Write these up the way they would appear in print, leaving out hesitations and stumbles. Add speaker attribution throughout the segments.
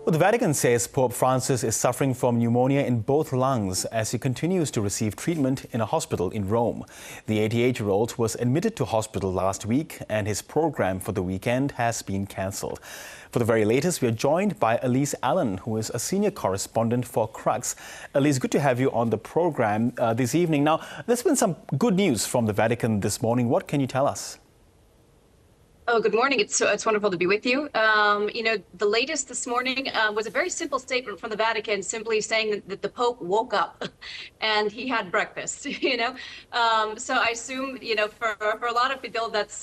Speaker 1: Well, the Vatican says Pope Francis is suffering from pneumonia in both lungs as he continues to receive treatment in a hospital in Rome. The 88-year-old was admitted to hospital last week and his program for the weekend has been cancelled. For the very latest, we are joined by Elise Allen, who is a senior correspondent for Crux. Elise, good to have you on the program this evening. Now, there's been some good news from the Vatican this morning. What can you tell us?
Speaker 2: Oh, good morning. It's wonderful to be with you. The latest this morning was a very simple statement from the Vatican, simply saying that the Pope woke up and he had breakfast. So I assume for a lot of people that's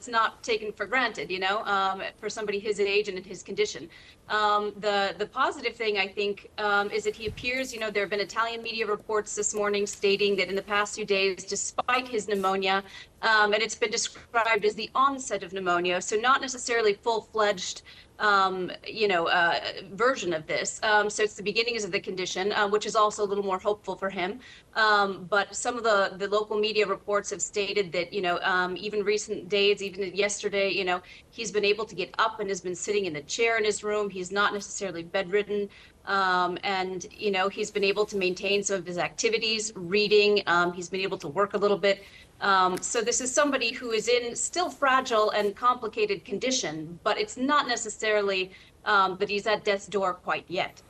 Speaker 2: not taken for granted. For somebody his age and in his condition. The positive thing I think is that he appears. There have been Italian media reports this morning stating that in the past few days, despite his pneumonia. And it's been described as the onset of pneumonia, so not necessarily full-fledged, version of this. So it's the beginnings of the condition, which is also a little more hopeful for him. But some of the local media reports have stated that, even recent days, even yesterday, he's been able to get up and has been sitting in the chair in his room. He's not necessarily bedridden. And he's been able to maintain some of his activities, reading. He's been able to work a little bit. So this is somebody who is in still fragile and complicated condition, but it's not necessarily that he's at death's door quite yet,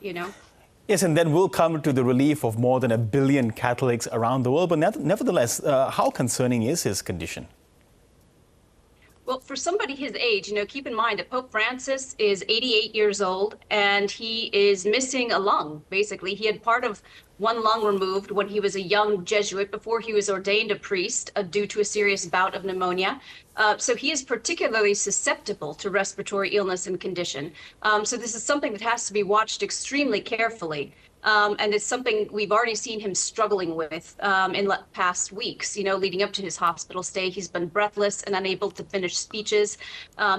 Speaker 1: Yes, and then we'll come to the relief of more than 1 billion Catholics around the world. But nevertheless, how concerning is his condition?
Speaker 2: Well, for somebody his age, keep in mind that Pope Francis is 88 years old and he is missing a lung, basically. He had part of one lung removed when he was a young Jesuit before he was ordained a priest due to a serious bout of pneumonia. So he is particularly susceptible to respiratory illness and condition. So this is something that has to be watched extremely carefully. And it's something we've already seen him struggling with in the past weeks, leading up to his hospital stay. He's been breathless and unable to finish speeches.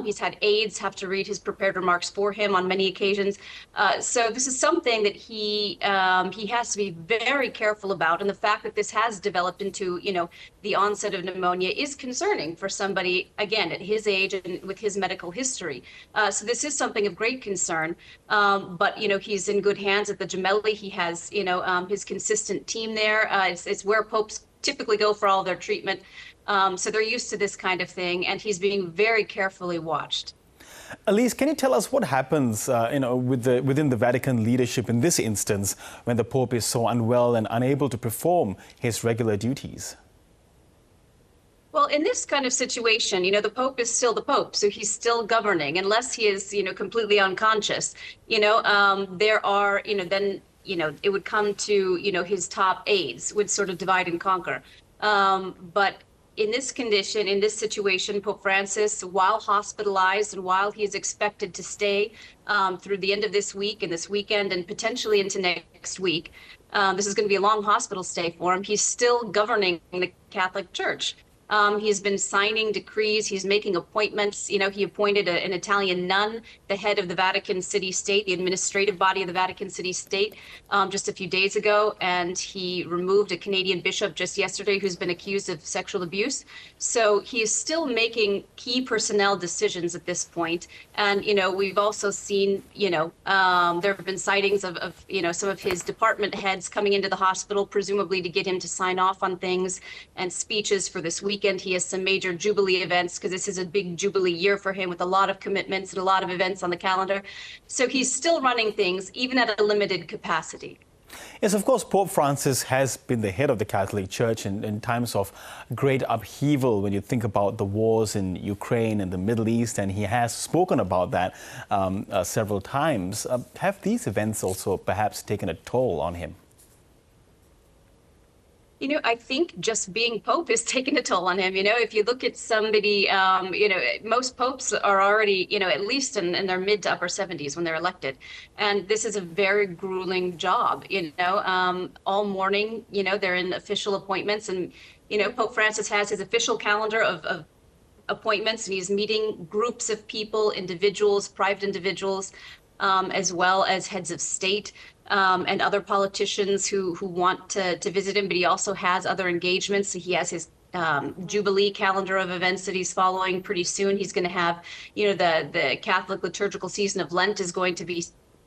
Speaker 2: He's had aides have to read his prepared remarks for him on many occasions. So this is something that he has to be very careful about. And the fact that this has developed into, the onset of pneumonia is concerning for somebody, again, at his age and with his medical history. So this is something of great concern. But, he's in good hands at the Gemelli. He has, his consistent team there. It's where popes typically go for all their treatment. So they're used to this kind of thing, and he's being very carefully watched.
Speaker 1: Elise, can you tell us what happens, within the Vatican leadership in this instance when the Pope is so unwell and unable to perform his regular duties?
Speaker 2: Well, in this kind of situation, the Pope is still the Pope, so he's still governing, unless he is, completely unconscious. There are, then, it would come to, his top aides would sort of divide and conquer. But in this condition, in this situation, Pope Francis, while hospitalized and while he is expected to stay through the end of this week and this weekend and potentially into next week, this is going to be a long hospital stay for him. He's still governing the Catholic Church. He's been signing decrees. He's making appointments. He appointed an Italian nun, the head of the Vatican City State, the administrative body of the Vatican City State, just a few days ago. And he removed a Canadian bishop just yesterday who's been accused of sexual abuse. So he is still making key personnel decisions at this point. And, we've also seen, there have been sightings of some of his department heads coming into the hospital, presumably to get him to sign off on things and speeches for this weekend. He has some major Jubilee events because this is a big Jubilee year for him with a lot of commitments and a lot of events on the calendar. So he's still running things, even at a limited capacity.
Speaker 1: Yes, of course, Pope Francis has been the head of the Catholic Church in times of great upheaval when you think about the wars in Ukraine and the Middle East, and he has spoken about that several times. Have these events also perhaps taken a toll on him?
Speaker 2: I think just being Pope is taking a toll on him. If you look at somebody, most popes are already, at least in their mid to upper 70s when they're elected. And this is a very grueling job, all morning, they're in official appointments. And, Pope Francis has his official calendar of appointments, and he's meeting groups of people, individuals, private individuals, as well as heads of state. And other politicians who want to visit him, but he also has other engagements. He has his Jubilee calendar of events that he's following pretty soon. He's going to have, the Catholic liturgical season of Lent is going to be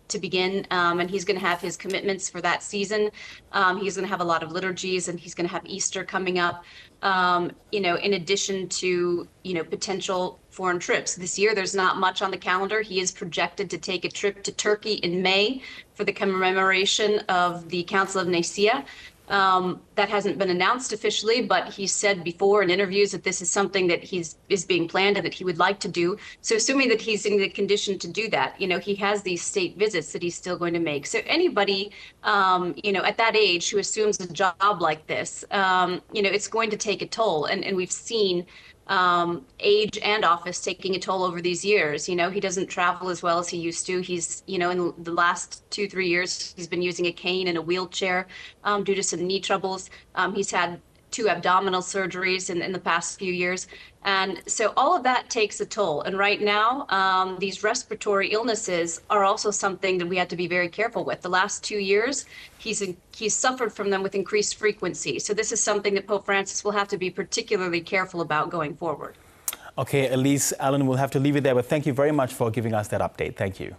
Speaker 2: to begin, and he's going to have his commitments for that season. He's going to have a lot of liturgies, and he's going to have Easter coming up. In addition to, potential foreign trips. This year, there's not much on the calendar. He is projected to take a trip to Turkey in May for the commemoration of the Council of Nicaea. That hasn't been announced officially, but he said before in interviews that this is something that is being planned and that he would like to do. So assuming that he's in the condition to do that, he has these state visits that he's still going to make. So anybody, at that age who assumes a job like this, it's going to take a toll. And we've seen age and office taking a toll over these years. He doesn't travel as well as he used to. He's, in the last 2-3 years, he's been using a cane and a wheelchair due to some knee troubles. He's had 2 abdominal surgeries in the past few years. And so all of that takes a toll. And right now, these respiratory illnesses are also something that we have to be very careful with. The last 2 years, he's suffered from them with increased frequency. So this is something that Pope Francis will have to be particularly careful about going forward.
Speaker 1: Okay, Elise Allen, we'll have to leave it there, but thank you very much for giving us that update. Thank you.